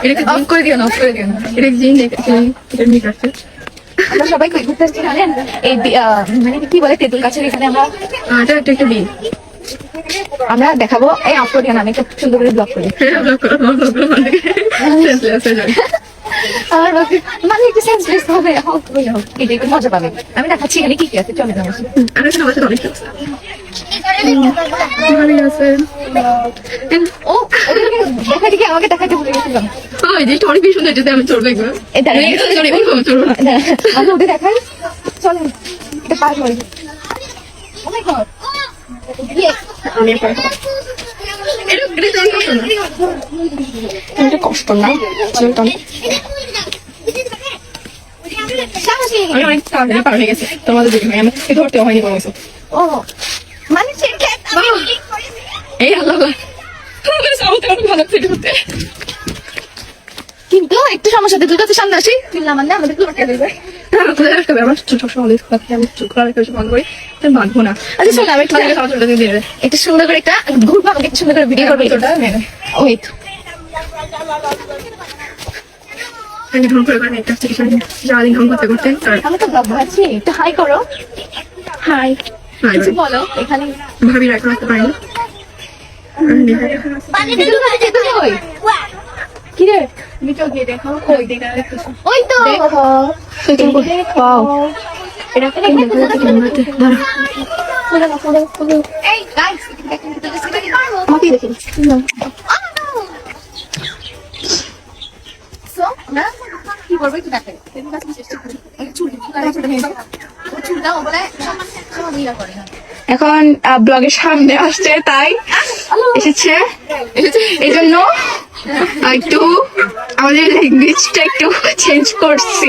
এটাকে অফ করে দিও না, অফ করে দিও না। এটা জিন আছে। আমরা সবাই কই ঘুরতে আসছি জানেন, এই মানে কি বলে তেঁতুল গাছের এখানে আমরা এটা একটু দিই, আমরা দেখাবো। এই অফ করে দিও না, আমি একটা সুন্দর করে ব্লগ করি। আর মানে একটু সেন্সলেস হবে, এটা একটু মজা পাবে। আমি দেখাচ্ছি এখানে কি কি আছে, চলে যাবো। ও দেখা দেখি আমাকে দেখাতে ভুলে গেছিলাম। অনেক বেশি সুন্দর, আমি চলবে আমি ওদের দেখাই, চলেন এটা পার করি। এটা কষ্ট না, পার হয়ে গেছে তোমাদের ধরতে হয়নি কোনো কিছু। ও মানে এই আল্লাহ ভালো কিন্তু একটু সমস্যা, তুই কাছে সামনে আসি মানে আমাদের ভাগবো না। আচ্ছা শোন, আমি একটু সুন্দর করে একটা ঘুরবো, আমাকে একটু সুন্দর করে ভিডিও করবে। ওয়েট সারাদিন ঢং করতে করতে আমি তো ভাববো আছি। একটু হাই করো, হাই কিছু বলো। এখানে ভাবি রাখা রাখতে পারিনি। কি রে নিচে গিয়ে দেখো, ওই ওই তো কি করবো একটু দেখাই। এখন ব্লগের সামনে আসছে, তাই এসেছে। এই জন্য একটু আমাদের ল্যাঙ্গুয়েজটা একটু চেঞ্জ করছি।